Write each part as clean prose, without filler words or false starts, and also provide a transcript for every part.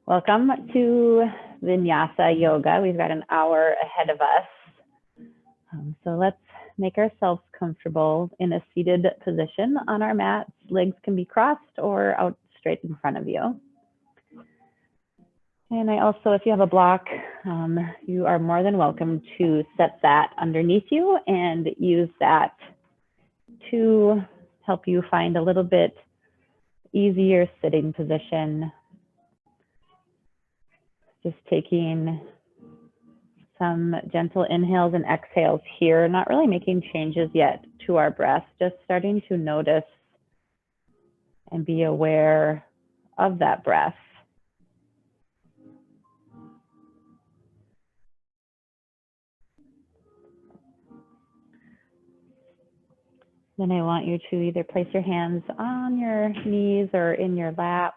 Welcome to Vinyasa Yoga. We've got an hour ahead of us. So let's make ourselves comfortable in a seated position on our mats. Legs can be crossed or out straight in front of you. And I also, if you have a block, you are more than welcome to set that underneath you and use that to help you find a little bit easier sitting position. Just taking some gentle inhales and exhales here, not really making changes yet to our breath, just starting to notice and be aware of that breath. Then I want you to either place your hands on your knees or in your lap.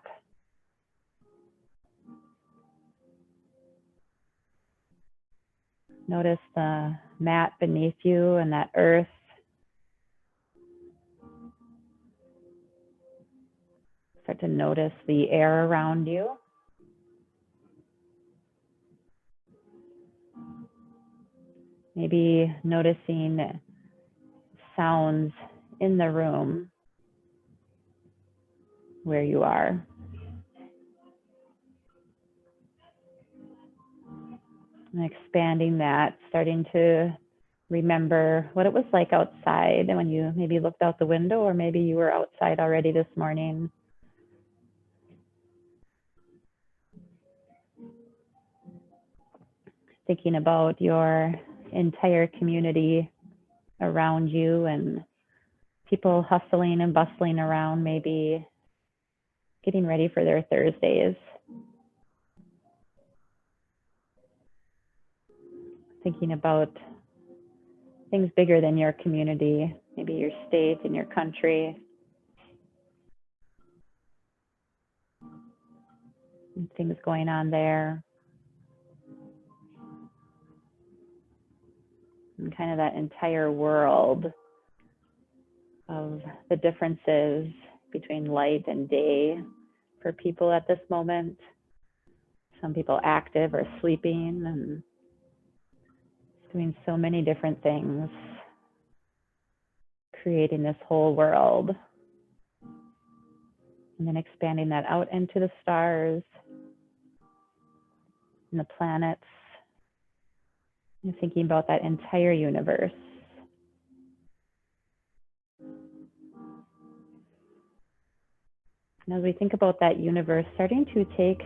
Notice the mat beneath you and that earth. Start to notice the air around you. Maybe noticing sounds in the room where you are. And expanding that, starting to remember what it was like outside and when you maybe looked out the window, or maybe you were outside already this morning. Thinking about your entire community around you and people hustling and bustling around, maybe getting ready for their Thursdays. Thinking about things bigger than your community, maybe your state and your country. And things going on there. And kind of that entire world of the differences between light and day for people at this moment. Some people active or sleeping and doing so many different things, creating this whole world. And then expanding that out into the stars and the planets. And thinking about that entire universe. And as we think about that universe, starting to take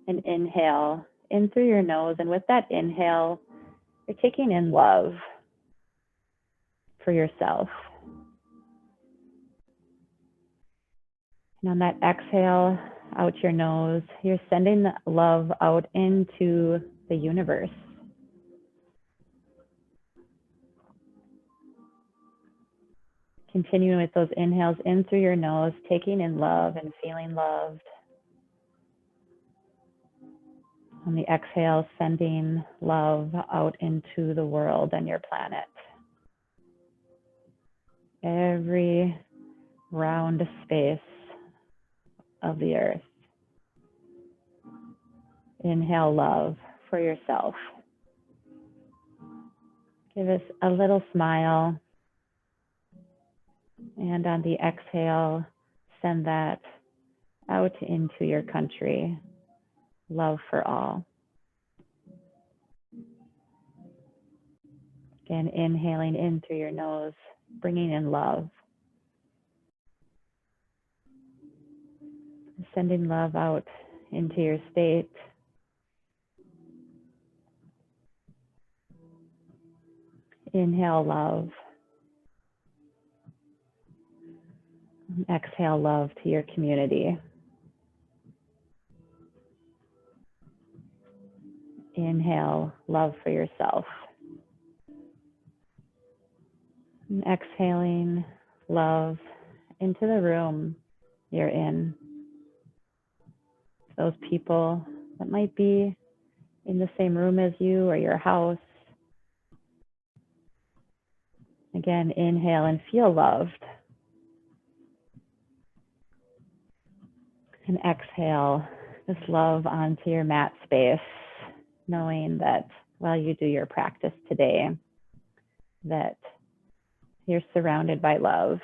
an inhale in through your nose. And with that inhale, you're taking in love for yourself. And on that exhale out your nose, you're sending love out into the universe. Continuing with those inhales in through your nose, taking in love and feeling loved. On the exhale, sending love out into the world and your planet. Every round space of the earth. Inhale love for yourself. Give us a little smile. And on the exhale, send that out into your country. Love for all. Again, inhaling in through your nose, bringing in love. Sending love out into your state. Inhale love. Exhale love to your community. Inhale love for yourself. And exhaling love into the room you're in. Those people that might be in the same room as you or your house. Again, inhale and feel loved. And exhale, this love onto your mat space, knowing that while you do your practice today, that you're surrounded by love.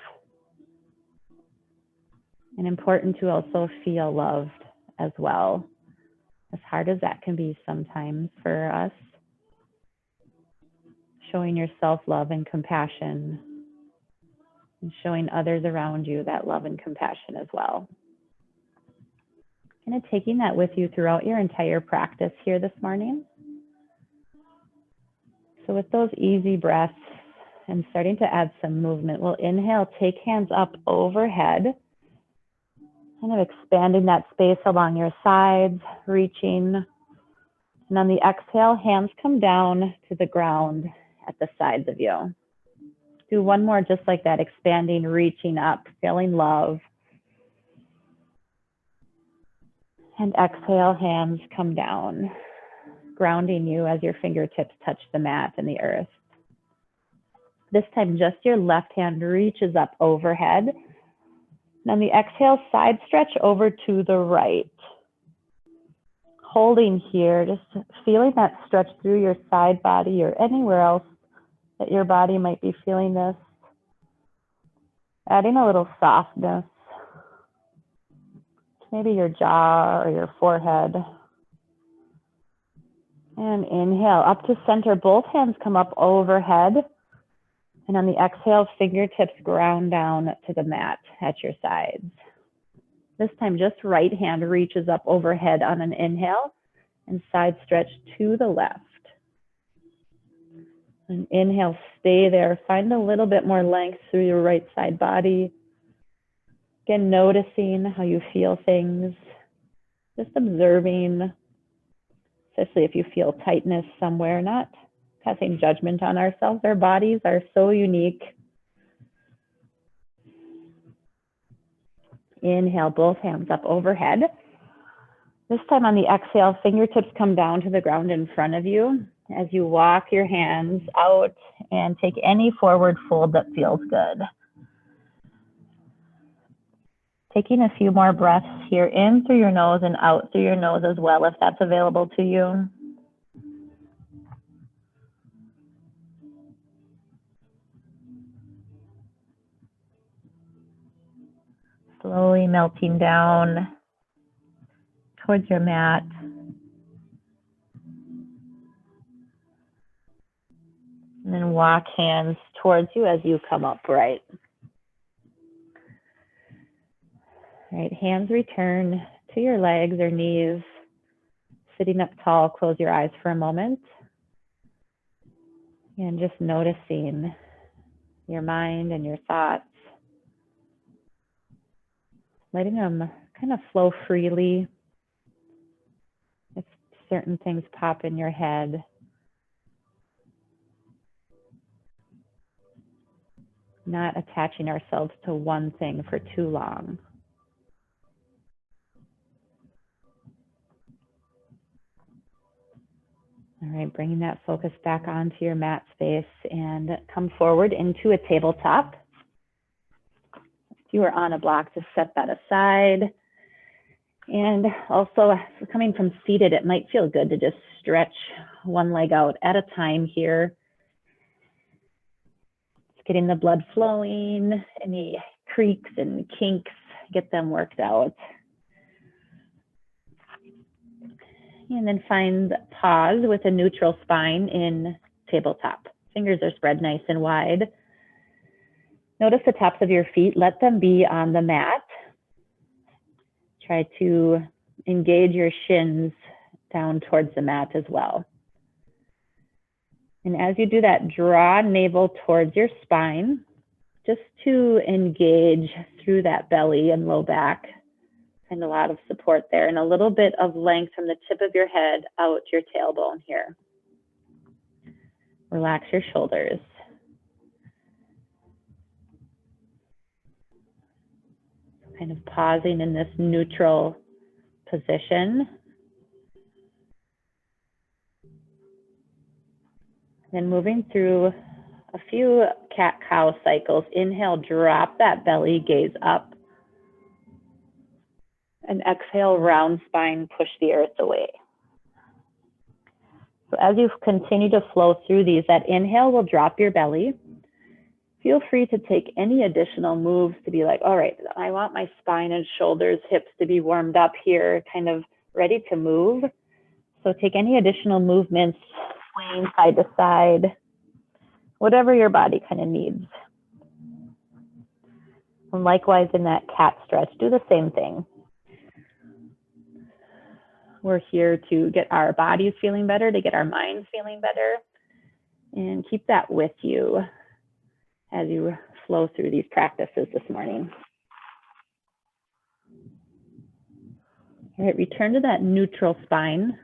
And important to also feel loved as well, as hard as that can be sometimes for us. Showing yourself love and compassion, and showing others around you that love and compassion as well. Kind of taking that with you throughout your entire practice here this morning. So with those easy breaths and starting to add some movement, we'll inhale, take hands up overhead, kind of expanding that space along your sides, reaching. And on the exhale, hands come down to the ground at the sides of you. Do one more just like that, expanding, reaching up, feeling love. And exhale, hands come down, grounding you as your fingertips touch the mat and the earth. This time, just your left hand reaches up overhead. And on the exhale, side stretch over to the right. Holding here, just feeling that stretch through your side body or anywhere else that your body might be feeling this. Adding a little softness, maybe your jaw or your forehead. And inhale, up to center, both hands come up overhead. And on the exhale, fingertips ground down to the mat at your sides. This time, just right hand reaches up overhead on an inhale and side stretch to the left. And inhale, stay there. Find a little bit more length through your right side body. Again, noticing how you feel things. Just observing, especially if you feel tightness somewhere, not passing judgment on ourselves. Our bodies are so unique. Inhale, both hands up overhead. This time on the exhale, fingertips come down to the ground in front of you as you walk your hands out and take any forward fold that feels good. Taking a few more breaths here in through your nose and out through your nose as well, if that's available to you. Slowly melting down towards your mat. And then walk hands towards you as you come upright. All right, hands return to your legs or knees. Sitting up tall, close your eyes for a moment. And just noticing your mind and your thoughts. Letting them kind of flow freely. If certain things pop in your head, not attaching ourselves to one thing for too long. All right, bringing that focus back onto your mat space and come forward into a tabletop. If you are on a block, just set that aside. And also, coming from seated, it might feel good to just stretch one leg out at a time here. Just getting the blood flowing, any creaks and kinks, get them worked out. And then find pause with a neutral spine in tabletop. Fingers are spread nice and wide. Notice the tops of your feet, let them be on the mat. Try to engage your shins down towards the mat as well. And as you do that, draw navel towards your spine, just to engage through that belly and low back. Find a lot of support there and a little bit of length from the tip of your head out your tailbone here. Relax your shoulders. Kind of pausing in this neutral position. Then moving through a few cat-cow cycles. Inhale, drop that belly, gaze up. And exhale, round spine, push the earth away. So as you continue to flow through these, that inhale will drop your belly. Feel free to take any additional moves to be like, all right, I want my spine and shoulders, hips to be warmed up here, kind of ready to move. So take any additional movements, swaying side to side, whatever your body kind of needs. And likewise in that cat stretch, do the same thing. We're here to get our bodies feeling better, to get our minds feeling better, and keep that with you as you flow through these practices this morning. All right, return to that neutral spine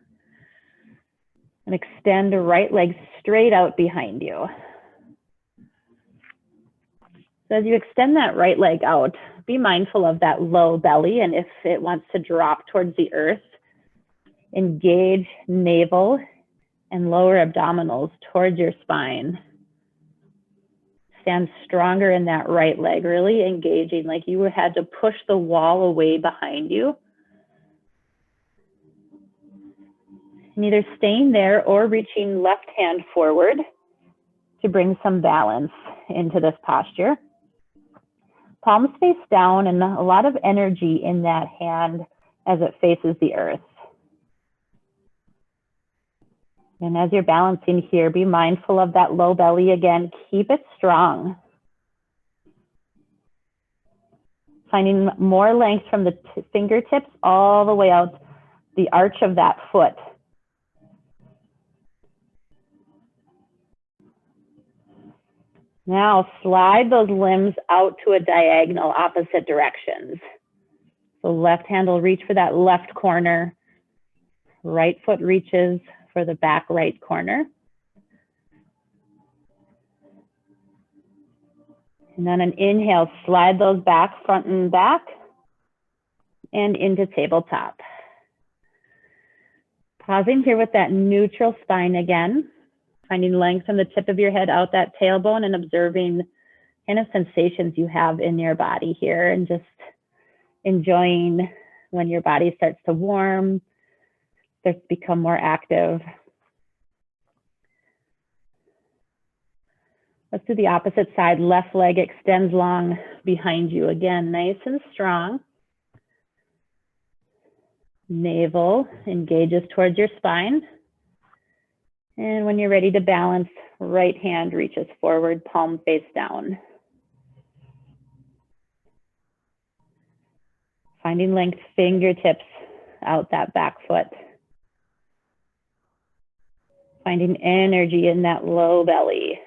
and extend the right leg straight out behind you. So as you extend that right leg out, be mindful of that low belly, and if it wants to drop towards the earth, engage navel and lower abdominals towards your spine. Stand stronger in that right leg, really engaging like you had to push the wall away behind you. And either staying there or reaching left hand forward to bring some balance into this posture. Palms face down and a lot of energy in that hand as it faces the earth. And as you're balancing here, be mindful of that low belly again. Keep it strong. Finding more length from the fingertips all the way out the arch of that foot. Now slide those limbs out to a diagonal opposite directions. So left hand will reach for that left corner. Right foot reaches for the back right corner. And then an inhale, slide those back, front and back, and into tabletop. Pausing here with that neutral spine again, finding length from the tip of your head out that tailbone and observing kind of sensations you have in your body here, and just enjoying when your body starts to warm, starts to become more active. Let's do the opposite side. Left leg extends long behind you. Again, nice and strong. Navel engages towards your spine. And when you're ready to balance, right hand reaches forward, palm face down. Finding length, fingertips out that back foot. Finding energy in that low belly.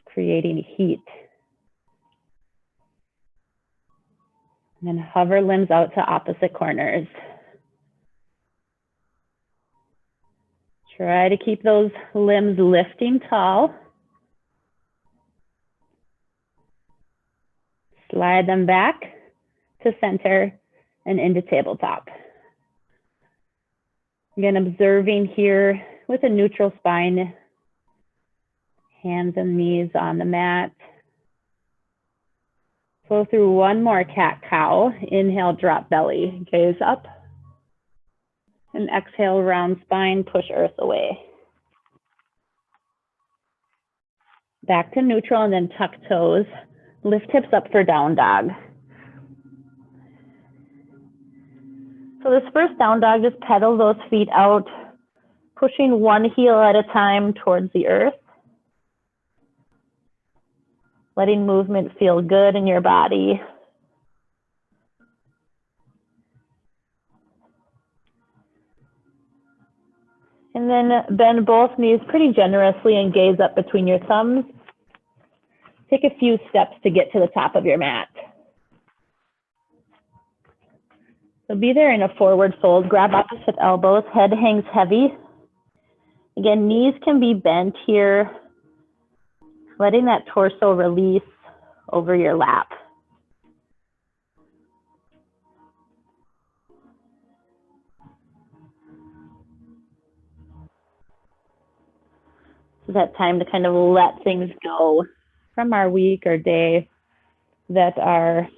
Creating heat. And then hover limbs out to opposite corners. Try to keep those limbs lifting tall. Slide them back to center and into tabletop. Again, observing here with a neutral spine, hands and knees on the mat. Flow through one more cat-cow. Inhale, drop belly, gaze up. And exhale, round spine, push earth away. Back to neutral and then tuck toes. Lift hips up for down dog. So this first down dog, just pedal those feet out, pushing one heel at a time towards the earth. Letting movement feel good in your body. And then bend both knees pretty generously and gaze up between your thumbs. Take a few steps to get to the top of your mat. So be there in a forward fold. Grab opposite elbows, head hangs heavy. Again, knees can be bent here. Letting that torso release over your lap. So that time to kind of let things go from our week or day that are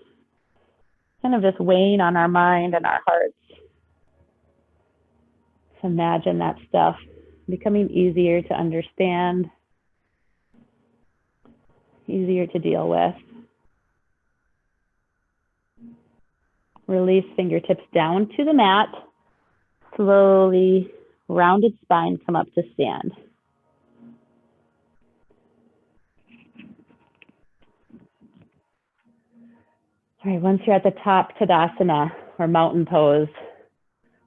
kind of just weighing on our mind and our hearts. To imagine that stuff becoming easier to understand, easier to deal with. Release fingertips down to the mat. Slowly, rounded spine, come up to stand. All right, once you're at the top, Tadasana, or mountain pose.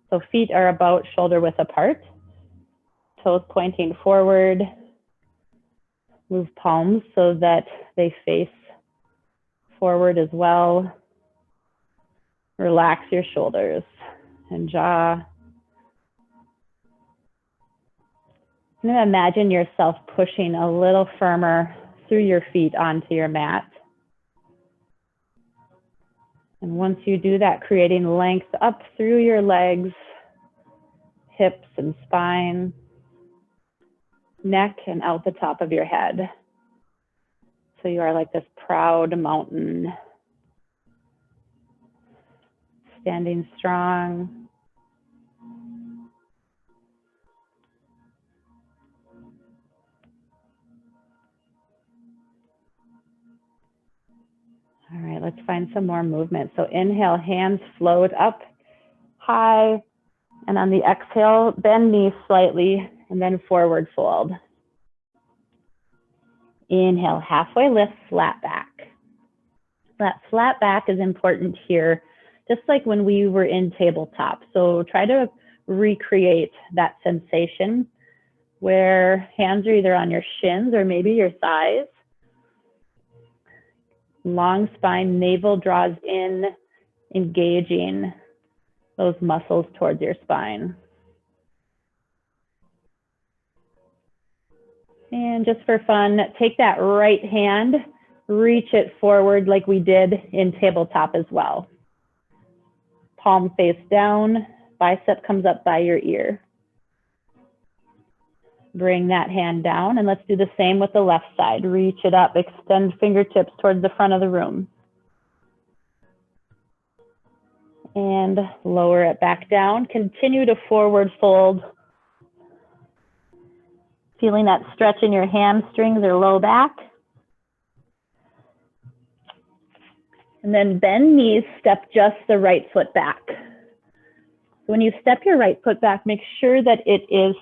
So feet are about shoulder width apart, toes pointing forward. Move palms so that they face forward as well. Relax your shoulders and jaw. And then imagine yourself pushing a little firmer through your feet onto your mat. And once you do that, creating length up through your legs, hips and spine, neck and out the top of your head. So you are like this proud mountain, standing strong. All right, let's find some more movement. So inhale, hands float up high. And on the exhale, bend knees slightly and then forward fold. Inhale, halfway lift, flat back. That flat back is important here, just like when we were in tabletop. So try to recreate that sensation where hands are either on your shins or maybe your thighs. Long spine, navel draws in, engaging those muscles towards your spine. And just for fun, take that right hand, reach it forward like we did in tabletop as well. Palm face down, bicep comes up by your ear. Bring that hand down, and let's do the same with the left side. Reach it up, extend fingertips towards the front of the room. And lower it back down. Continue to forward fold. Feeling that stretch in your hamstrings or low back. And then bend knees, step just the right foot back. When you step your right foot back, make sure that it is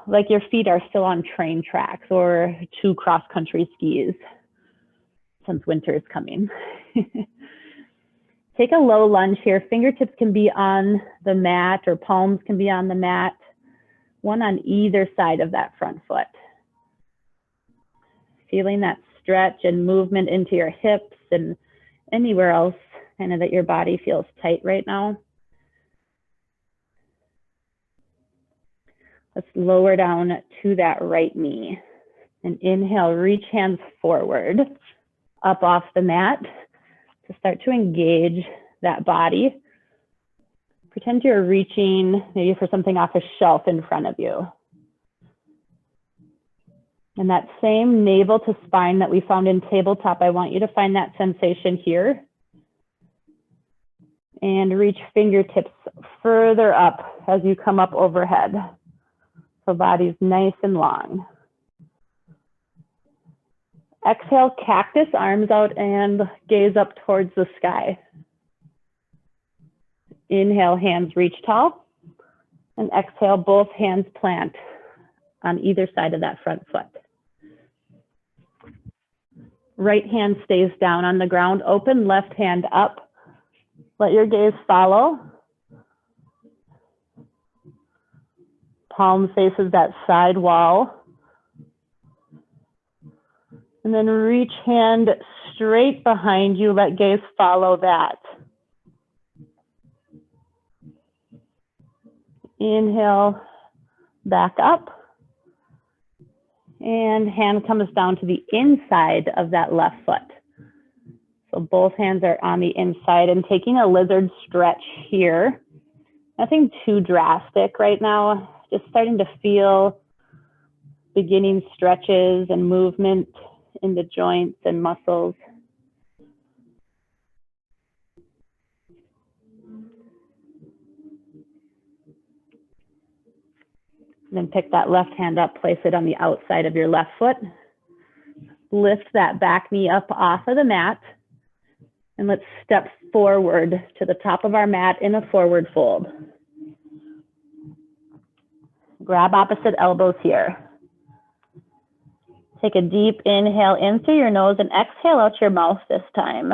like your feet are still on train tracks or 2 cross-country skis, since winter is coming. Take a low lunge here. Fingertips can be on the mat or palms can be on the mat, one on either side of that front foot. Feeling that stretch and movement into your hips and anywhere else kind of that your body feels tight right now. Let's lower down to that right knee. And inhale, reach hands forward, up off the mat to start to engage that body. Pretend you're reaching maybe for something off a shelf in front of you. And that same navel to spine that we found in tabletop, I want you to find that sensation here. And reach fingertips further up as you come up overhead. So body's nice and long. Exhale, cactus, arms out and gaze up towards the sky. Inhale, hands reach tall. And exhale, both hands plant on either side of that front foot. Right hand stays down on the ground, open, left hand up. Let your gaze follow. Palm faces that side wall. And then reach hand straight behind you, let gaze follow that. Inhale, back up. And hand comes down to the inside of that left foot. So both hands are on the inside and taking a lizard stretch here. Nothing too drastic right now. Just starting to feel beginning stretches and movement in the joints and muscles. And then pick that left hand up, place it on the outside of your left foot. Lift that back knee up off of the mat. And let's step forward to the top of our mat in a forward fold. Grab opposite elbows here. Take a deep inhale in through your nose and exhale out your mouth this time.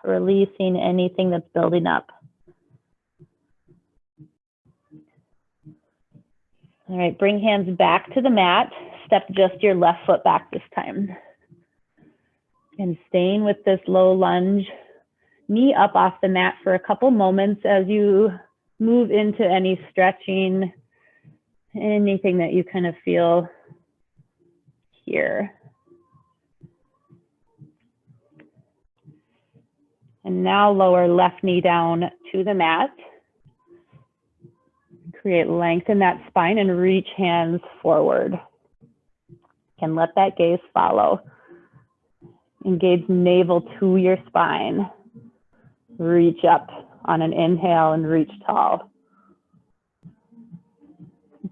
Releasing anything that's building up. All right, bring hands back to the mat. Step just your left foot back this time. And staying with this low lunge, knee up off the mat for a couple moments as you move into any stretching, anything that you kind of feel here. And now lower left knee down to the mat. Create length in that spine and reach hands forward. And let that gaze follow. Engage navel to your spine. Reach up on an inhale and reach tall.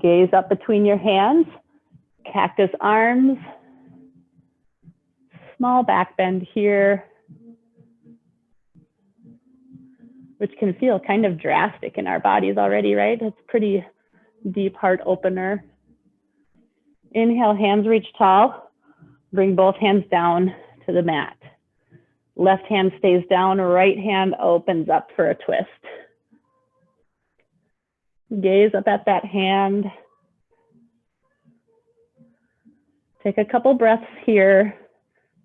Gaze up between your hands. Cactus arms. Small back bend here, which can feel kind of drastic in our bodies already, right? It's pretty deep heart opener. Inhale, hands reach tall. Bring both hands down to the mat. Left hand stays down, right hand opens up for a twist. Gaze up at that hand. Take a couple breaths here,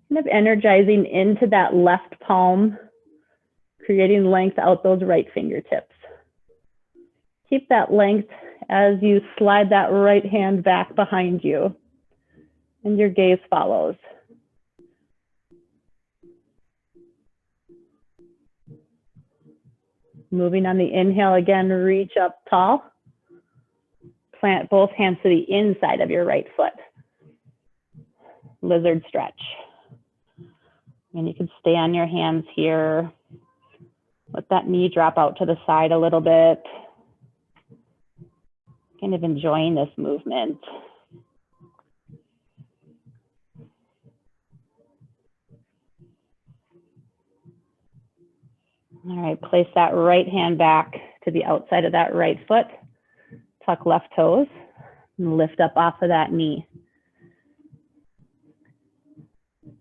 kind of energizing into that left palm, creating length out those right fingertips. Keep that length as you slide that right hand back behind you, and your gaze follows. Moving on the inhale again, reach up tall. Plant both hands to the inside of your right foot. Lizard stretch. And you can stay on your hands here. Let that knee drop out to the side a little bit. Kind of enjoying this movement. All right, place that right hand back to the outside of that right foot. Tuck left toes and lift up off of that knee.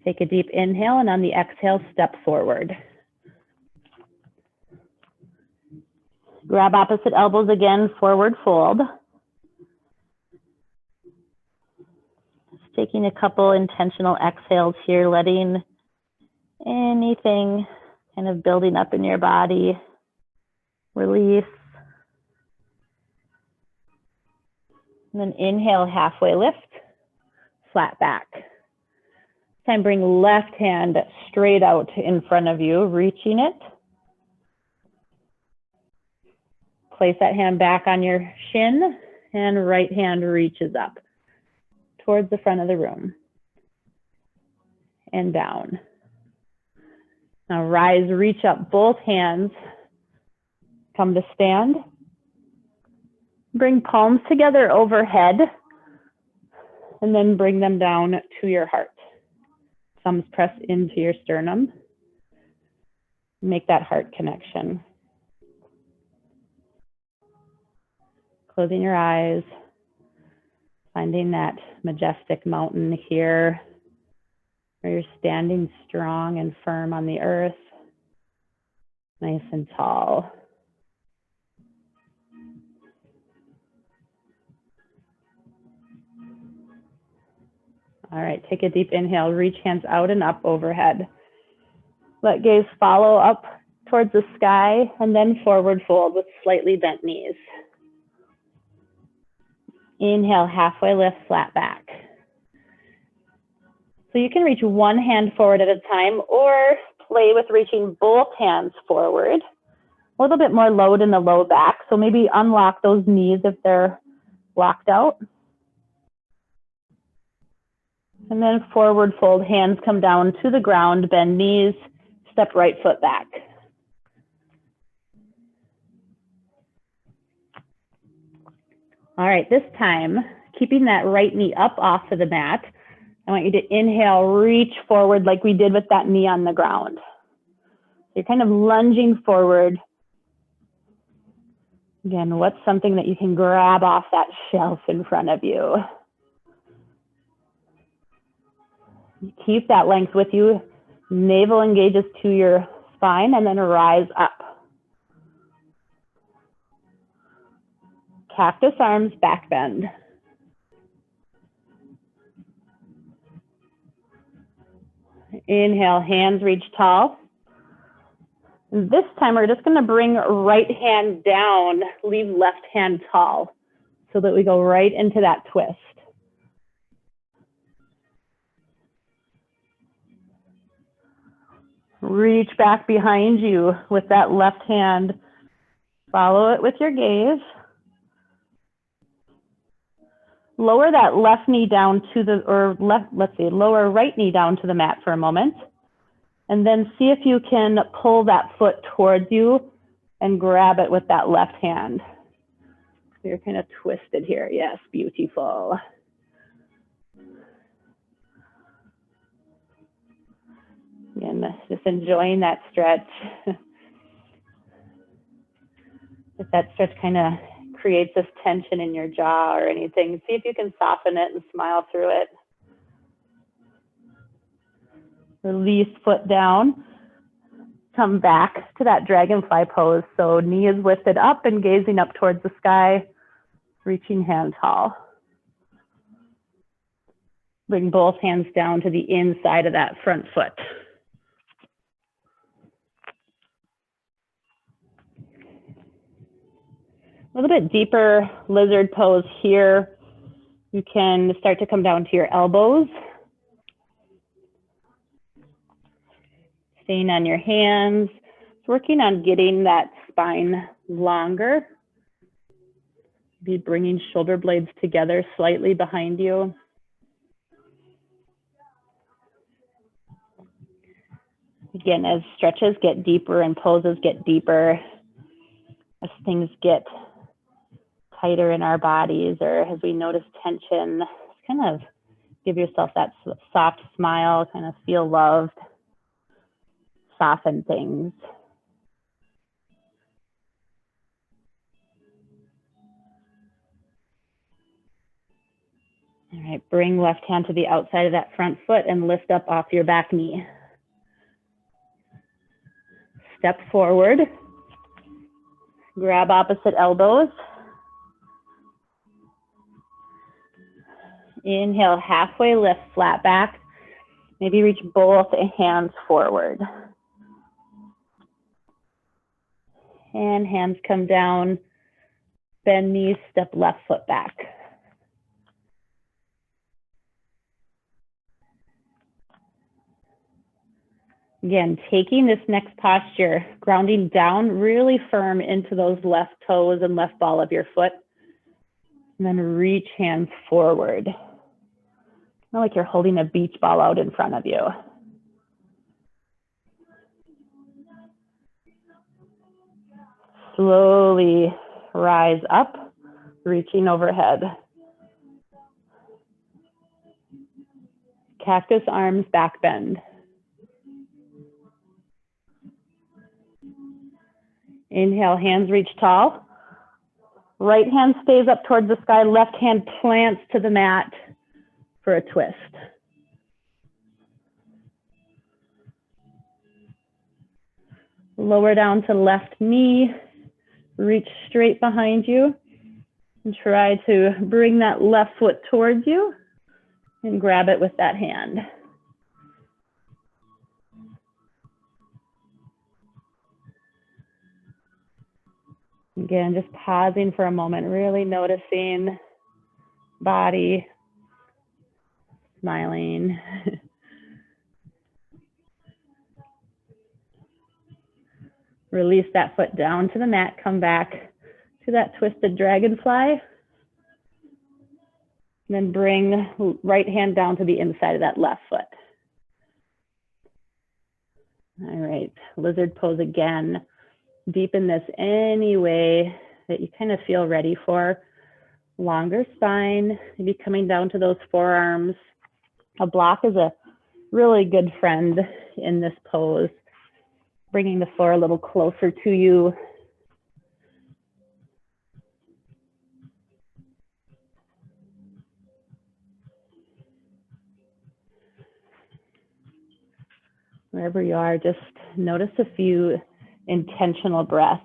Take a deep inhale, and on the exhale, step forward. Grab opposite elbows again, forward fold. Just taking a couple intentional exhales here, letting anything kind of building up in your body release. And then inhale, halfway lift, flat back. Time bring left hand straight out in front of you, reaching it. Place that hand back on your shin, and right hand reaches up towards the front of the room and down. Now rise, reach up both hands, come to stand. Bring palms together overhead, and then bring them down to your heart. Thumbs press into your sternum. Make that heart connection. Closing your eyes, finding that majestic mountain here, where you're standing strong and firm on the earth, nice and tall. All right, take a deep inhale, reach hands out and up overhead. Let gaze follow up towards the sky, and then forward fold with slightly bent knees. Inhale, halfway lift, flat back. So you can reach one hand forward at a time, or play with reaching both hands forward. A little bit more load in the low back, so maybe unlock those knees if they're locked out. And then forward fold, hands come down to the ground, bend knees, step right foot back. All right, this time, keeping that right knee up off of the mat, I want you to inhale, reach forward like we did with that knee on the ground. You're kind of lunging forward. Again, what's something that you can grab off that shelf in front of you? Keep that length with you. Navel engages to your spine and then rise up. Cactus arms, back bend. Inhale, hands reach tall. And this time we're just going to bring right hand down, leave left hand tall so that we go right into that twist. Reach back behind you with that left hand. Follow it with your gaze. Lower that left knee down to the, or left, let's see, lower right knee down to the mat for a moment. And then see if you can pull that foot towards you and grab it with that left hand. You're kind of twisted here. Yes, beautiful. And just enjoying that stretch. If that stretch kind of creates this tension in your jaw or anything, see if you can soften it and smile through it. Release foot down. Come back to that dragonfly pose. So knee is lifted up and gazing up towards the sky, reaching hand tall. Bring both hands down to the inside of that front foot. A little bit deeper lizard pose here. You can start to come down to your elbows. Staying on your hands, working on getting that spine longer. Be bringing shoulder blades together slightly behind you. Again, as stretches get deeper and poses get deeper, as things get tighter in our bodies, or as we notice tension, kind of give yourself that soft smile, kind of feel loved, soften things. All right, bring left hand to the outside of that front foot and lift up off your back knee. Step forward, grab opposite elbows. Inhale, halfway lift, flat back. Maybe reach both hands forward. And hands come down, bend knees, step left foot back. Again, taking this next posture, grounding down really firm into those left toes and left ball of your foot. And then reach hands forward. Kind of like you're holding a beach ball out in front of you. Slowly rise up, reaching overhead. Cactus arms, back bend. Inhale, hands reach tall. Right hand stays up towards the sky, left hand plants to the mat for a twist. Lower down to left knee, reach straight behind you, and try to bring that left foot towards you and grab it with that hand. Again, just pausing for a moment, really noticing body, smiling. Release that foot down to the mat, come back to that twisted dragonfly. And then bring right hand down to the inside of that left foot. All right, lizard pose again. Deepen this any way that you kind of feel ready for. Longer spine, maybe coming down to those forearms. A block is a really good friend in this pose, bringing the floor a little closer to you. Wherever you are, just notice a few intentional breaths.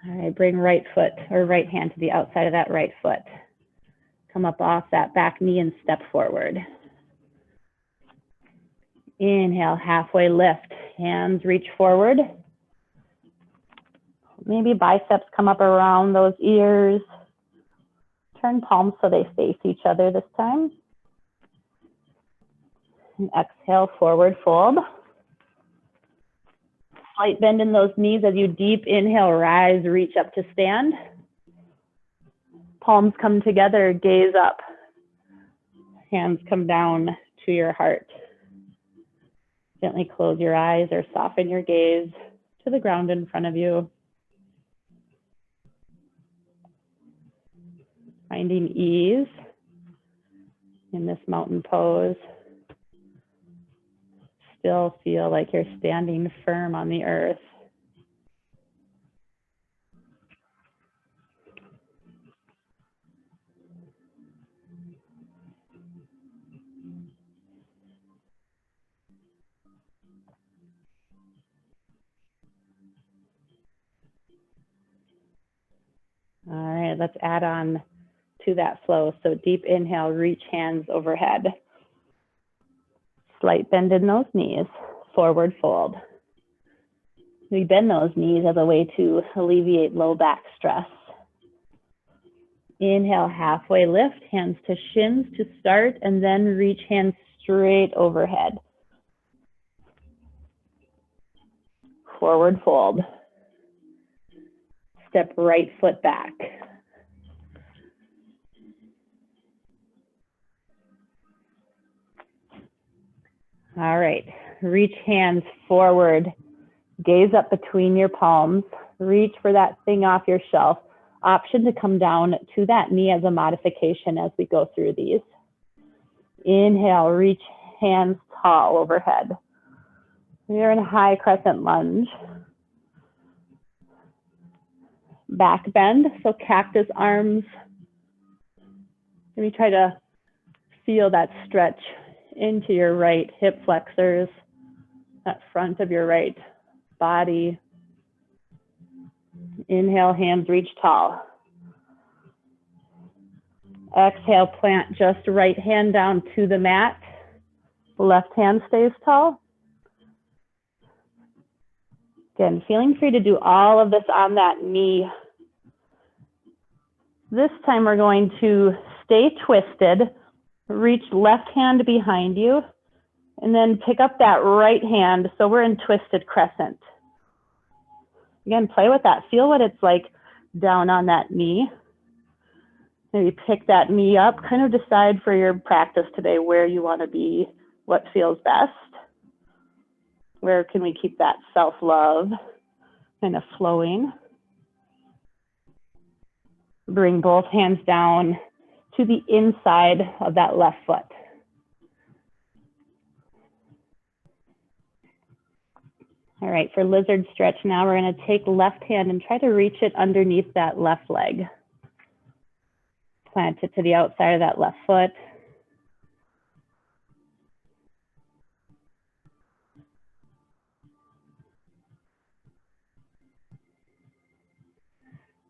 All right, bring right foot or right hand to the outside of that right foot. Come up off that back knee and step forward. Inhale, halfway lift. Hands reach forward. Maybe biceps come up around those ears. Turn palms so they face each other this time. And exhale, forward fold. Slight bend in those knees as you deep inhale, rise, reach up to stand. Palms come together, gaze up. Hands come down to your heart. Gently close your eyes or soften your gaze to the ground in front of you. Finding ease in this mountain pose. Still feel like you're standing firm on the earth. All right, let's add on to that flow. So deep inhale, reach hands overhead. Slight bend in those knees, forward fold. We bend those knees as a way to alleviate low back stress. Inhale, halfway lift, hands to shins to start, and then reach hands straight overhead. Forward fold. Step right foot back. All right, reach hands forward. Gaze up between your palms. Reach for that thing off your shelf. Option to come down to that knee as a modification as we go through these. Inhale, reach hands tall overhead. You're in a high crescent lunge. Back bend, so cactus arms. Maybe try to feel that stretch into your right hip flexors, that front of your right body. Inhale, hands reach tall. Exhale, plant just right hand down to the mat. Left hand stays tall. Again, feeling free to do all of this on that knee. This time we're going to stay twisted, reach left hand behind you, and then pick up that right hand so we're in twisted crescent. Again, play with that. Feel what it's like down on that knee. Maybe pick that knee up, kind of decide for your practice today where you want to be, what feels best. Where can we keep that self-love kind of flowing? Bring both hands down to the inside of that left foot. All right, for lizard stretch now, we're going to take left hand and try to reach it underneath that left leg. Plant it to the outside of that left foot.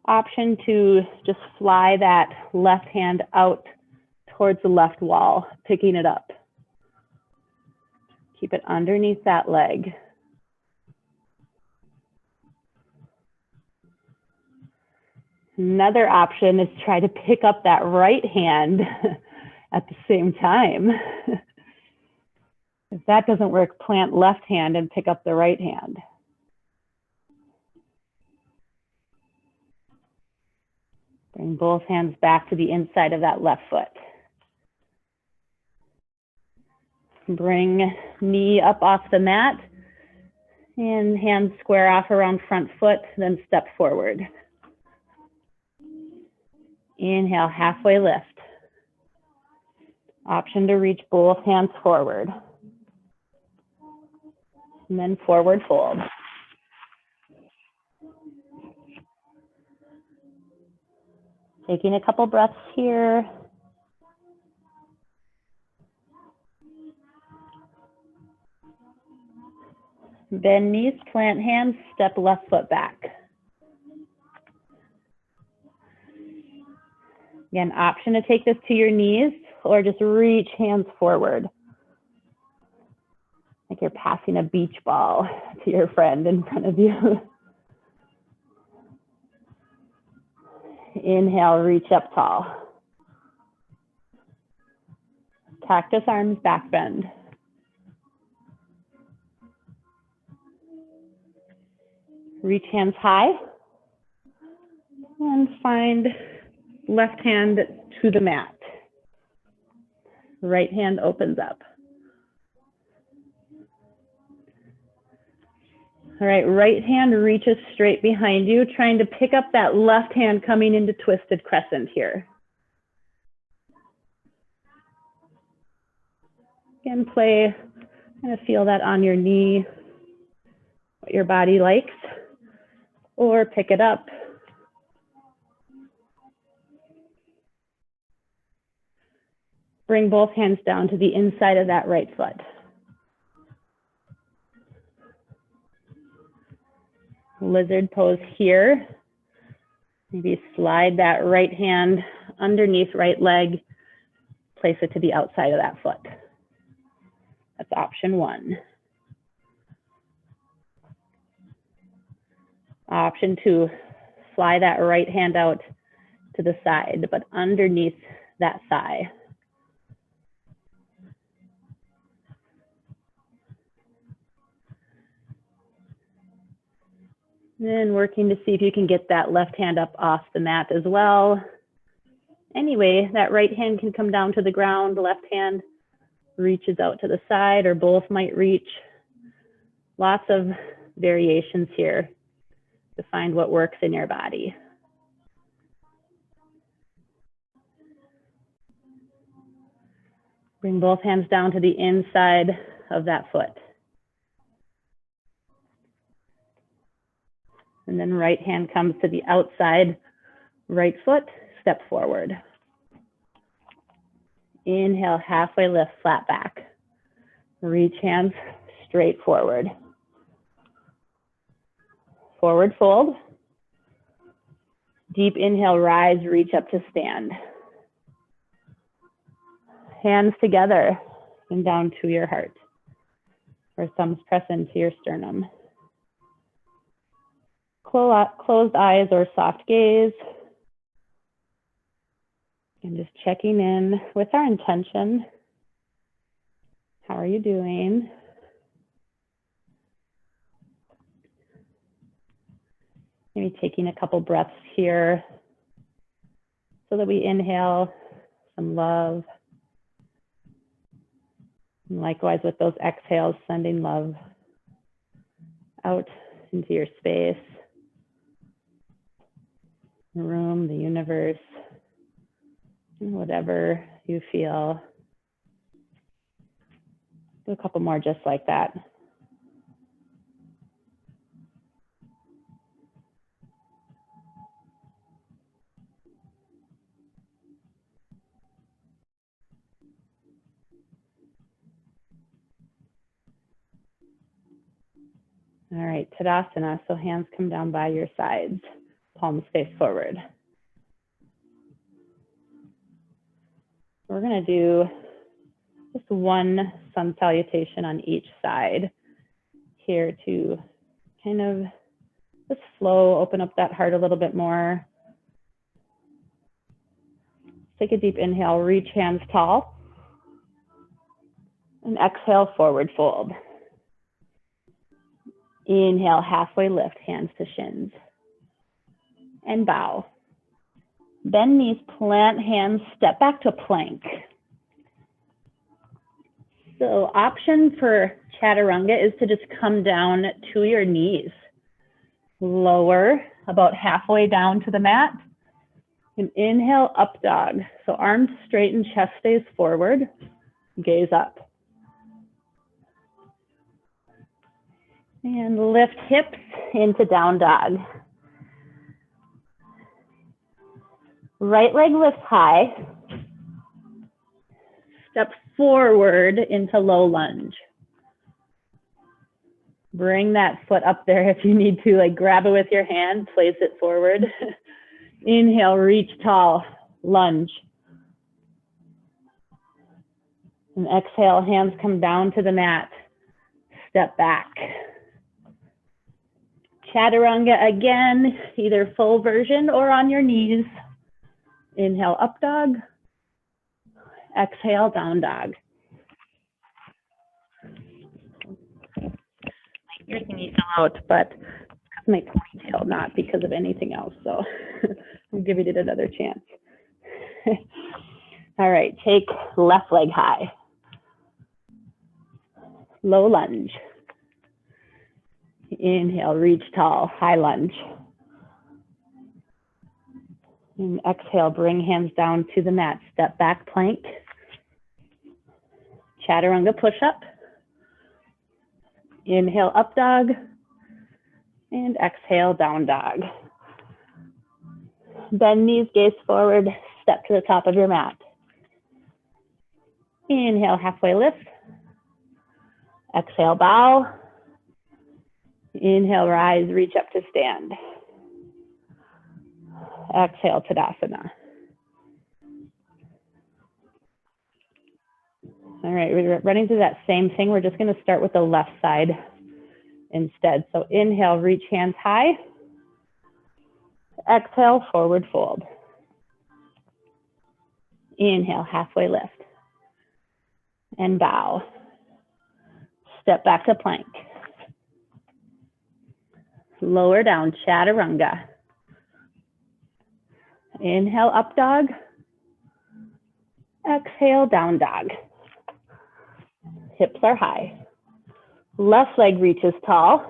Option to just fly that left hand out towards the left wall, picking it up. Keep it underneath that leg. Another option is try to pick up that right hand at the same time. If that doesn't work, plant left hand and pick up the right hand. Bring both hands back to the inside of that left foot. Bring knee up off the mat and hands square off around front foot, then step forward. Inhale, halfway lift. Option to reach both hands forward. And then forward fold. Taking a couple breaths here. Bend knees, plant hands, step left foot back. Again, option to take this to your knees or just reach hands forward. Like you're passing a beach ball to your friend in front of you. Inhale, reach up tall. Cactus arms, back bend. Reach hands high and find left hand to the mat. Right hand opens up. All right, right hand reaches straight behind you, trying to pick up that left hand coming into twisted crescent here. Again, play, kind of feel that on your knee, what your body likes, or pick it up. Bring both hands down to the inside of that right foot. Lizard pose here. Maybe slide that right hand underneath right leg, place it to the outside of that foot. That's option one. Option two, fly that right hand out to the side, but underneath that thigh. Then working to see if you can get that left hand up off the mat as well. Anyway, that right hand can come down to the ground, the left hand reaches out to the side, or both might reach. Lots of variations here to find what works in your body. Bring both hands down to the inside of that foot. And then right hand comes to the outside right foot, step forward. Inhale, halfway lift, flat back. Reach hands straight forward. Forward fold. Deep inhale, rise, reach up to stand. Hands together and down to your heart, or thumbs press into your sternum. Closed eyes or soft gaze. And just checking in with our intention. How are you doing? Maybe taking a couple breaths here so that we inhale some love. And likewise with those exhales, sending love out into your space, the room, the universe, whatever you feel. Do a couple more just like that. All right, Tadasana, so hands come down by your sides, palms face forward. We're gonna do just one sun salutation on each side here to kind of just flow, open up that heart a little bit more. Take a deep inhale, reach hands tall, and exhale, forward fold. Inhale, halfway lift, hands to shins, and bow. Bend knees, plant hands, step back to plank. So option for chaturanga is to just come down to your knees. Lower about halfway down to the mat. And inhale, up dog. So arms straight and chest stays forward. Gaze up. And lift hips into down dog. Right leg lifts high. Step forward into low lunge. Bring that foot up there if you need to, like grab it with your hand, place it forward. Inhale, reach tall, lunge. And exhale, hands come down to the mat. Step back. Chaturanga again, either full version or on your knees. Inhale, up dog. Exhale, down dog. Your thingy fell out, but my ponytail, not because of anything else. So I'll give it another chance. All right, take left leg high. Low lunge. Inhale, reach tall, high lunge. And exhale, bring hands down to the mat. Step back, plank. Chaturanga push-up. Inhale, up dog. And exhale, down dog. Bend knees, gaze forward, step to the top of your mat. Inhale, halfway lift. Exhale, bow. Inhale, rise, reach up to stand. Exhale, Tadasana. All right, we're running through that same thing. We're just going to start with the left side instead. So inhale, reach hands high. Exhale, forward fold. Inhale, halfway lift. And bow. Step back to plank. Lower down, chaturanga. Inhale, up dog. Exhale, down dog. Hips are high. Left leg reaches tall.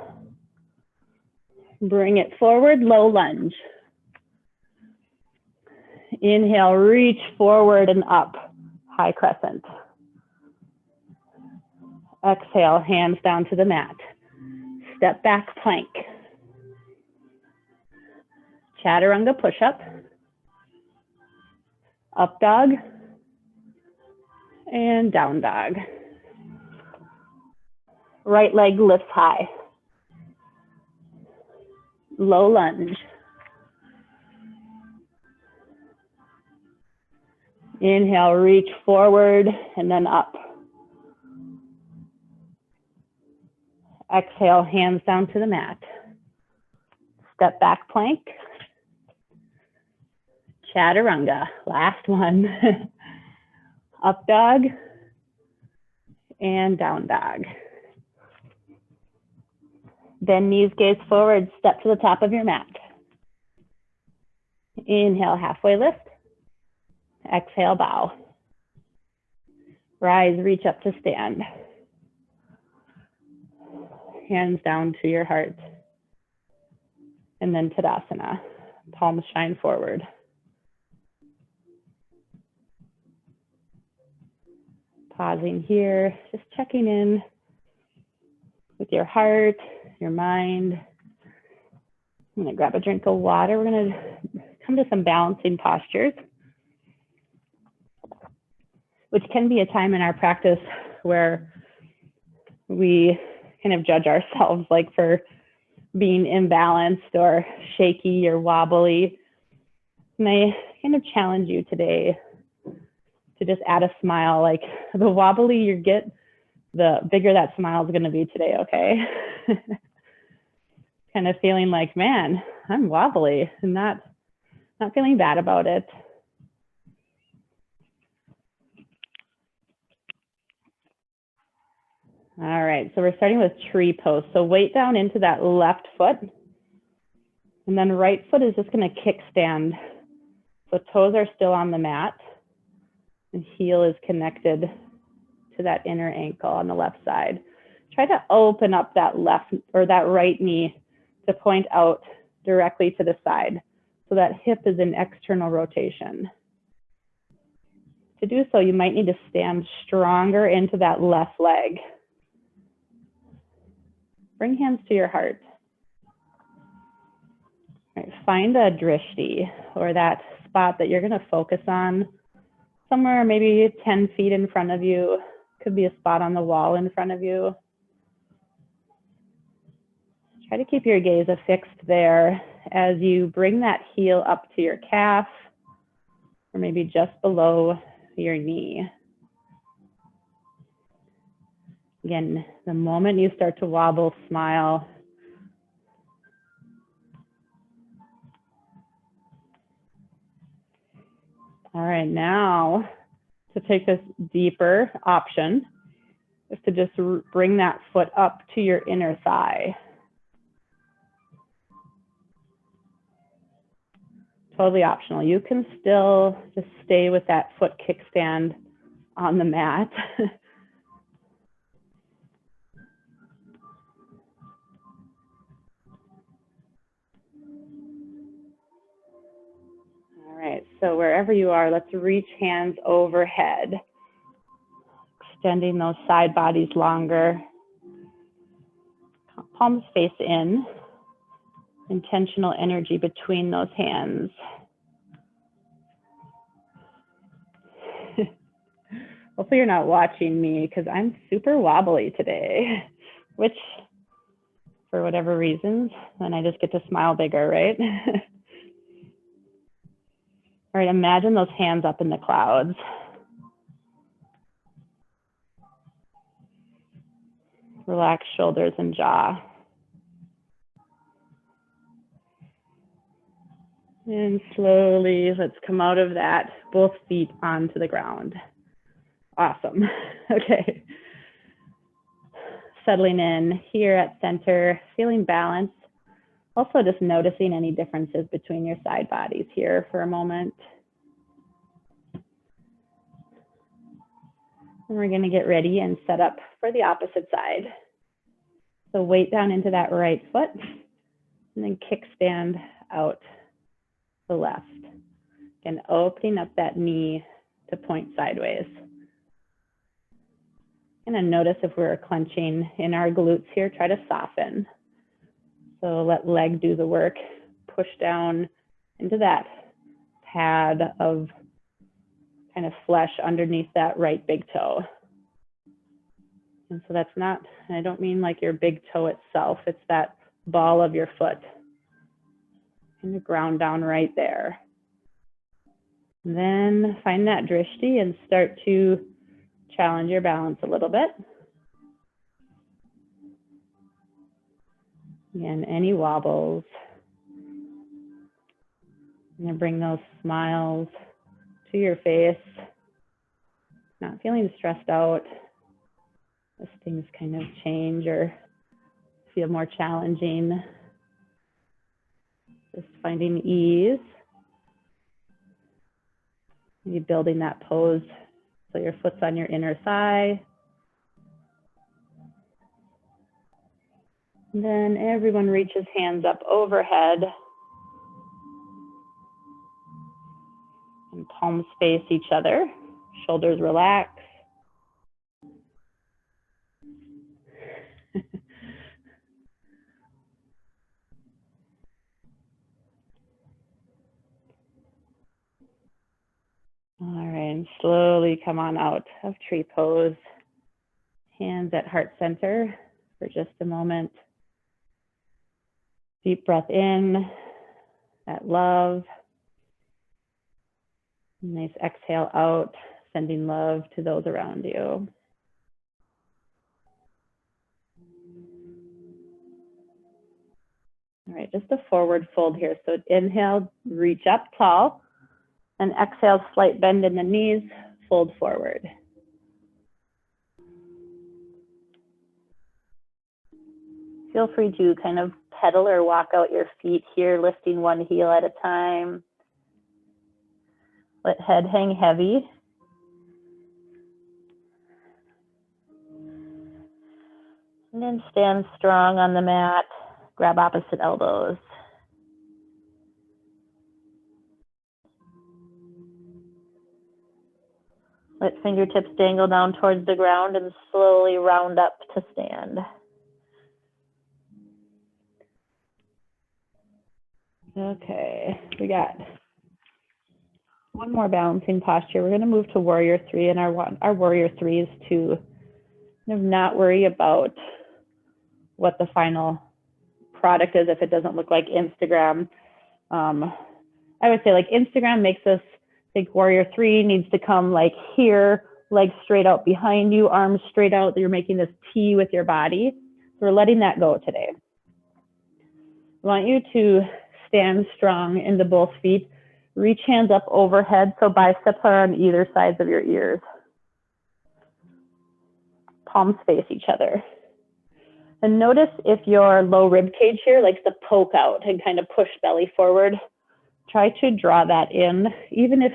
Bring it forward, low lunge. Inhale, reach forward and up, high crescent. Exhale, hands down to the mat. Step back, plank. Chaturanga push-up. Up dog. And down dog. Right leg lifts high. Low lunge. Inhale, reach forward and then up. Exhale, hands down to the mat. Step back, plank. Chaturanga, last one. Up dog and down dog. Bend knees, gaze forward, step to the top of your mat. Inhale, halfway lift. Exhale, bow. Rise, reach up to stand. Hands down to your heart. And then Tadasana. Palms shine forward. Pausing here, just checking in with your heart, your mind. I'm gonna grab a drink of water. We're gonna come to some balancing postures, which can be a time in our practice where we kind of judge ourselves like for being imbalanced or shaky or wobbly. And I kind of challenge you today to just add a smile. Like the wobbly you get, the bigger that smile is going to be today, okay? Kind of feeling like, man, I'm wobbly and not feeling bad about it. All right, so we're starting with tree pose. So weight down into that left foot. And then right foot is just going to kickstand. So toes are still on the mat. And heel is connected to to that inner ankle on the left side. Try to open up that left or that right knee to point out directly to the side. So that hip is in external rotation. To do so, you might need to stand stronger into that left leg. Bring hands to your heart. All right, find a drishti, or that spot that you're going to focus on, somewhere maybe 10 feet in front of you. Could be a spot on the wall in front of you. Try to keep your gaze affixed there as you bring that heel up to your calf, or maybe just below your knee. Again, the moment you start to wobble, smile. All right, now to take this deeper option is to just bring that foot up to your inner thigh. Totally optional. You can still just stay with that foot kickstand on the mat. All right, so wherever you are, let's reach hands overhead, extending those side bodies longer. Palms face in, intentional energy between those hands. Hopefully you're not watching me because I'm super wobbly today, which for whatever reasons, then I just get to smile bigger, right? All right, imagine those hands up in the clouds. Relax shoulders and jaw. And slowly, let's come out of that, both feet onto the ground. Awesome. Okay. Settling in here at center, feeling balanced. Also just noticing any differences between your side bodies here for a moment. And we're going to get ready and set up for the opposite side. So weight down into that right foot and then kickstand out the left. And opening up that knee to point sideways. And notice if we're clenching in our glutes here, try to soften. So let leg do the work. Push down into that pad of kind of flesh underneath that right big toe. And so that's not, I don't mean like your big toe itself, it's that ball of your foot. And the ground down right there. And then find that drishti and start to challenge your balance a little bit. Again, any wobbles. And then bring those smiles to your face. Not feeling stressed out as things kind of change or feel more challenging. Just finding ease. Maybe building that pose so your foot's on your inner thigh. And then everyone reaches hands up overhead. And palms face each other. Shoulders relax. All right, and slowly come on out of tree pose. Hands at heart center for just a moment. Deep breath in, that love. Nice exhale out, sending love to those around you. All right, just a forward fold here. So inhale, reach up tall, and exhale, slight bend in the knees, fold forward. Feel free to kind of pedal or walk out your feet here, lifting one heel at a time. Let head hang heavy. And then stand strong on the mat. Grab opposite elbows. Let fingertips dangle down towards the ground and slowly round up to stand. Okay, we got one more balancing posture. We're going to move to Warrior 3, and our Warrior 3 is to kind of not worry about what the final product is if it doesn't look like Instagram. I would say like Instagram makes us think Warrior 3 needs to come like here, legs straight out behind you, arms straight out. You're making this T with your body. So we're letting that go today. I want you to stand strong into both feet. Reach hands up overhead so biceps are on either sides of your ears. Palms face each other. And notice if your low rib cage here likes to poke out and kind of push belly forward. Try to draw that in, even if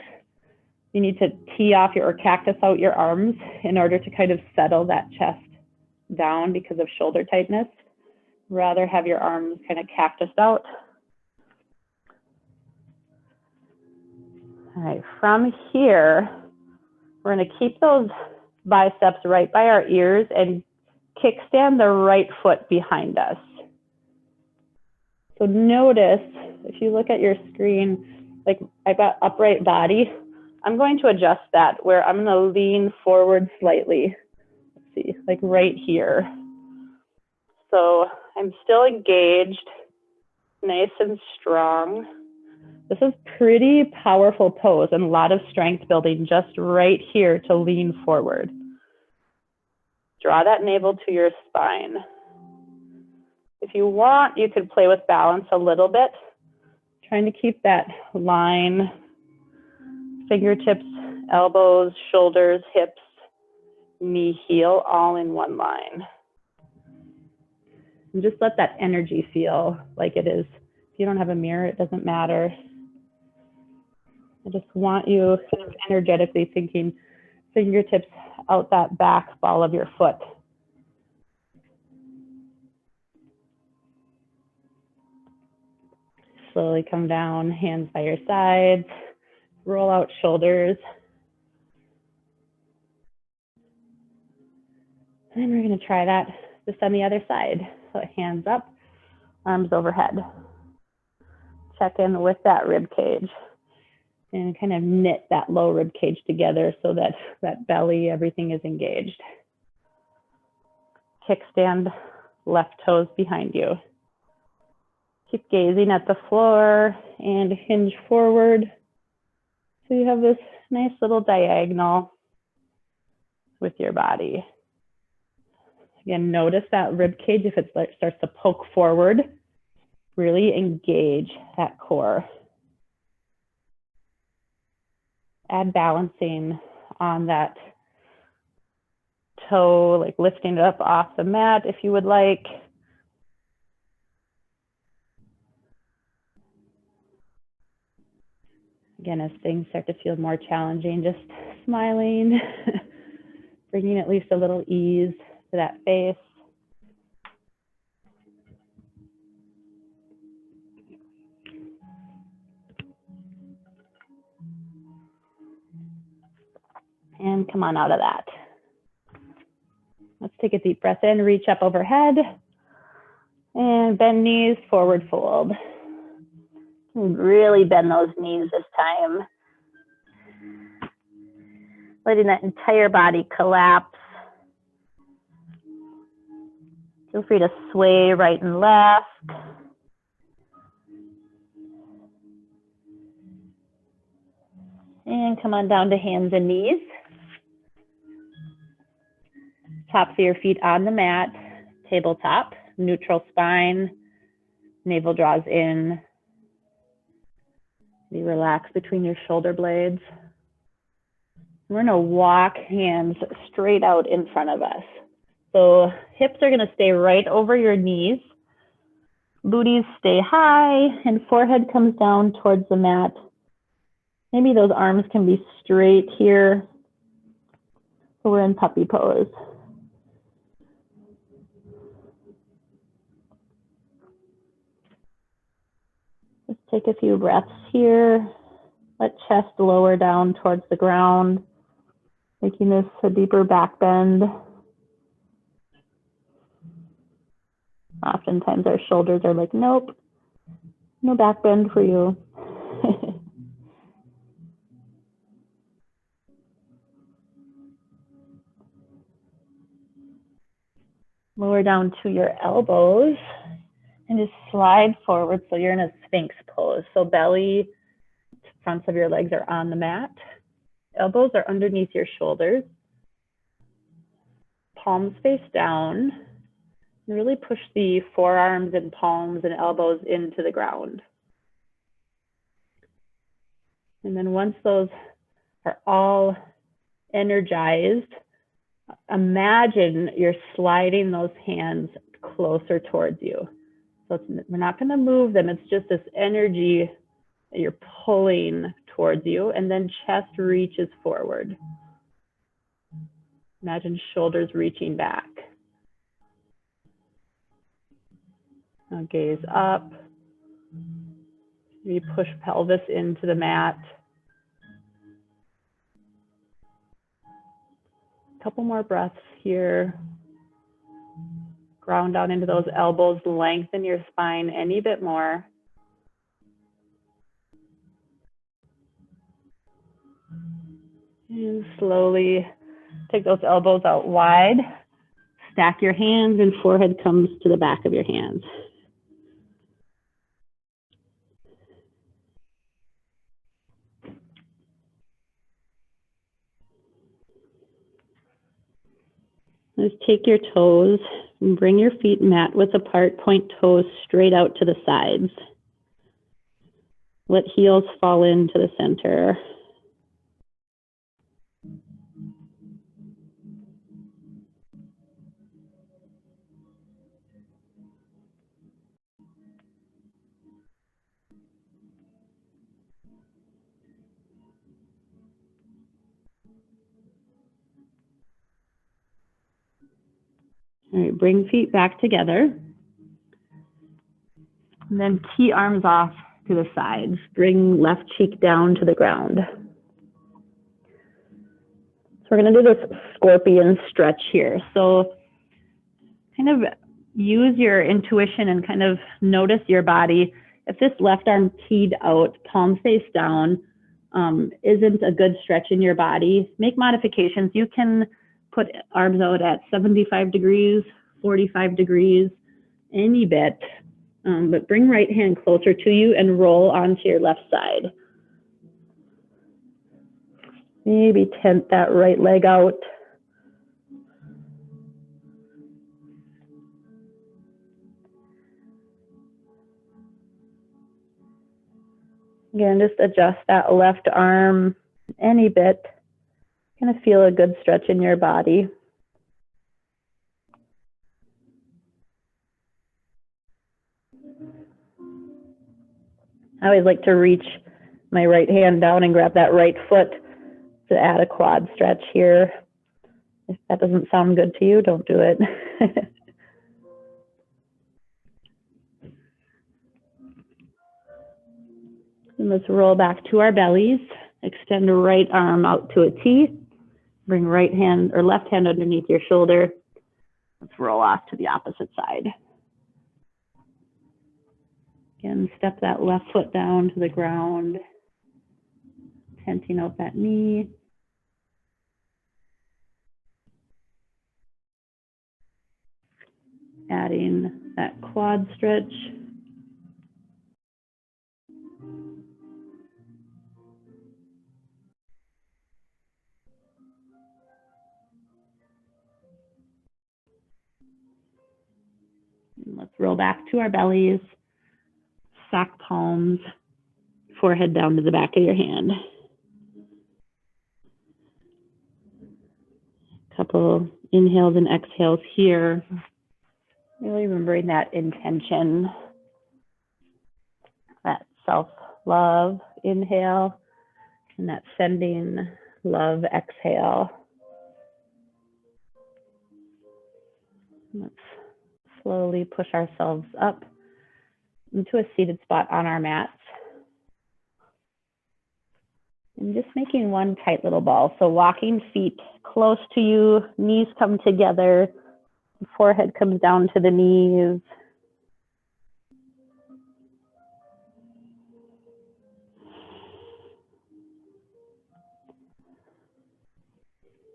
you need to tee off or cactus out your arms in order to kind of settle that chest down because of shoulder tightness. Rather have your arms kind of cactused out. All right, from here, we're going to keep those biceps right by our ears and kickstand the right foot behind us. So notice, if you look at your screen, like I've got upright body, I'm going to adjust that where I'm going to lean forward slightly. Let's see, like right here. So I'm still engaged, nice and strong. This is pretty powerful pose and a lot of strength building just right here to lean forward. Draw that navel to your spine. If you want, you could play with balance a little bit, trying to keep that line, fingertips, elbows, shoulders, hips, knee, heel, all in one line. And just let that energy feel like it is. If you don't have a mirror, it doesn't matter. I just want you kind of energetically thinking fingertips out that back ball of your foot. Slowly come down, hands by your sides, roll out shoulders. And then we're going to try that just on the other side. So hands up, arms overhead. Check in with that rib cage and kind of knit that low rib cage together so that that belly, everything is engaged. Kickstand, left toes behind you. Keep gazing at the floor and hinge forward. So you have this nice little diagonal with your body. Again, notice that rib cage, if it starts to poke forward, really engage that core. Add balancing on that toe, like lifting it up off the mat if you would like. Again, as things start to feel more challenging, just smiling, bringing at least a little ease to that face. And come on out of that. Let's take a deep breath in, reach up overhead, and bend knees, forward fold. Really bend those knees this time. Letting that entire body collapse. Feel free to sway right and left. And come on down to hands and knees. Tops of your feet on the mat, tabletop, neutral spine, navel draws in. You relax between your shoulder blades. We're gonna walk hands straight out in front of us. So hips are gonna stay right over your knees. Booties stay high and forehead comes down towards the mat. Maybe those arms can be straight here. So we're in puppy pose. Take a few breaths here. Let chest lower down towards the ground, making this a deeper back bend. Oftentimes our shoulders are like, nope, no back bend for you. Lower down to your elbows and just slide forward so you're in a Sphinx pose. So belly, fronts of your legs are on the mat. Elbows are underneath your shoulders. Palms face down. And really push the forearms and palms and elbows into the ground. And then once those are all energized, imagine you're sliding those hands closer towards you. So we're not going to move them. It's just this energy that you're pulling towards you, and then chest reaches forward. Imagine shoulders reaching back. Now gaze up. Maybe push pelvis into the mat. A couple more breaths here. Ground down into those elbows, lengthen your spine any bit more. And slowly take those elbows out wide. Stack your hands and forehead comes to the back of your hands. Just take your toes and bring your feet mat width apart, point toes straight out to the sides. Let heels fall into the center. All right, bring feet back together. And then key arms off to the sides. Bring left cheek down to the ground. So we're going to do this scorpion stretch here. So kind of use your intuition and kind of notice your body. If this left arm keyed out, palm face down, isn't a good stretch in your body, make modifications. You can put arms out at 75 degrees, 45 degrees, any bit, but bring right hand closer to you and roll onto your left side. Maybe tent that right leg out. Again, just adjust that left arm any bit. Kind of feel a good stretch in your body. I always like to reach my right hand down and grab that right foot to add a quad stretch here. If that doesn't sound good to you, don't do it. And let's roll back to our bellies. Extend the right arm out to a T. Bring right hand or left hand underneath your shoulder. Let's roll off to the opposite side. Again, step that left foot down to the ground, tenting out that knee. Adding that quad stretch. And let's roll back to our bellies, sack palms, forehead down to the back of your hand. Couple inhales and exhales here. Really remembering that intention, that self-love inhale, and that sending love exhale. Let's slowly push ourselves up into a seated spot on our mats. And just making one tight little ball. So walking feet close to you, knees come together, forehead comes down to the knees.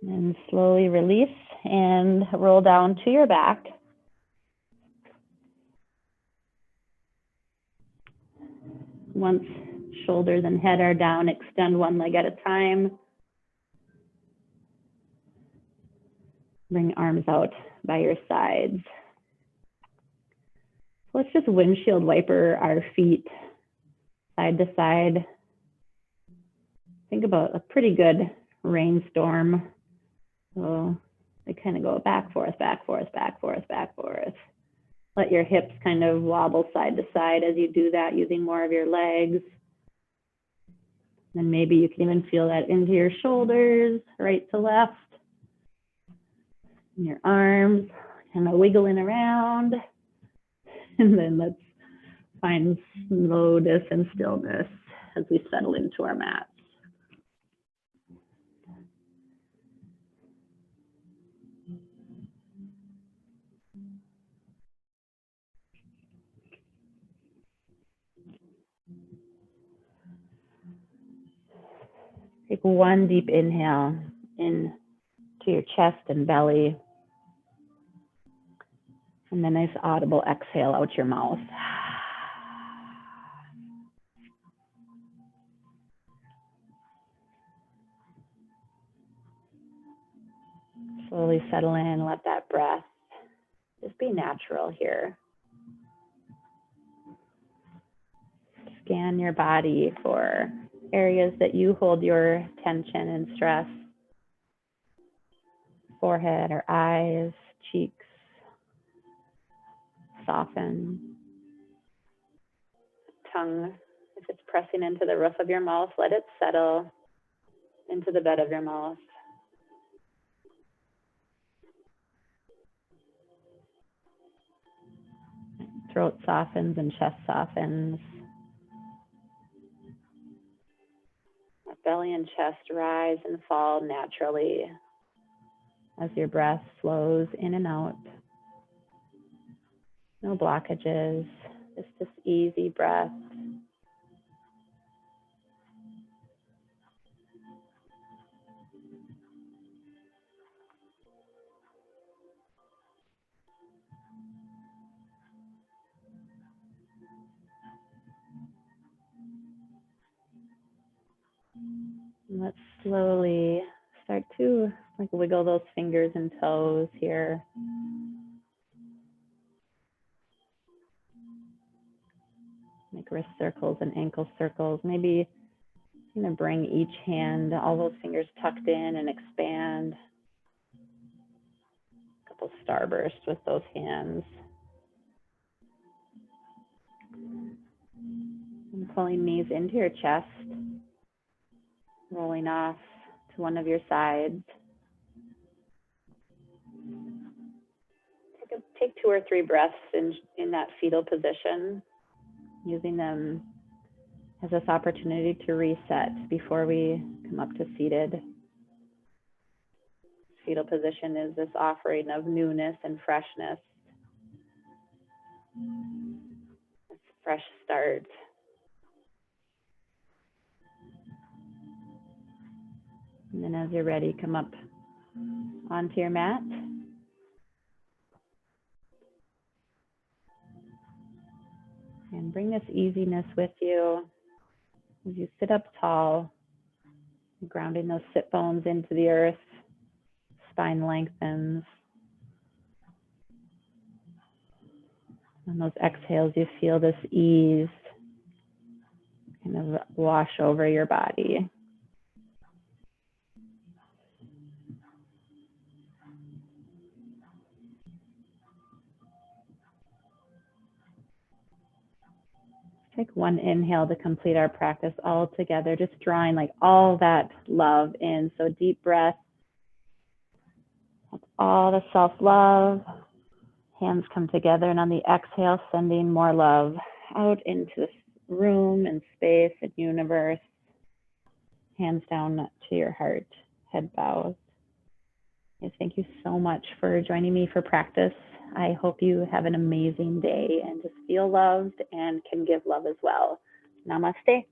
And slowly release and roll down to your back. Once shoulders and head are down, extend one leg at a time. Bring arms out by your sides. Let's just windshield wiper our feet side to side. Think about a pretty good rainstorm. So they kind of go back, forth, back, forth, back, forth, back, forth. Let your hips kind of wobble side to side as you do that, using more of your legs. And maybe you can even feel that into your shoulders, right to left. And your arms kind of wiggling around. And then let's find slowness and stillness as we settle into our mats. Take one deep inhale in to your chest and belly. And then nice audible exhale out your mouth. Slowly settle in, let that breath just be natural here. Scan your body for areas that you hold your tension and stress. Forehead or eyes, cheeks. Soften. Tongue, if it's pressing into the roof of your mouth, let it settle into the bed of your mouth. Throat softens and chest softens. Belly and chest rise and fall naturally as your breath flows in and out. No blockages, just this easy breath. And let's slowly start to wiggle those fingers and toes here. Make wrist circles and ankle circles. Maybe bring each hand, all those fingers tucked in, and expand. A couple starbursts with those hands. And pulling knees into your chest, rolling off to one of your sides. Take 2 or 3 breaths in that fetal position, using them as this opportunity to reset before we come up to seated. Fetal position is this offering of newness and freshness. It's a fresh start. And then as you're ready, come up onto your mat. And bring this easiness with you as you sit up tall, grounding those sit bones into the earth, spine lengthens. On those exhales, you feel this ease kind of wash over your body. Take one inhale to complete our practice all together, just drawing all that love in. So deep breath, all the self-love. Hands come together, and on the exhale, sending more love out into the room and space and universe. Hands down to your heart, head bowed. Yes, thank you so much for joining me for practice. I hope you have an amazing day and just feel loved and can give love as well. Namaste.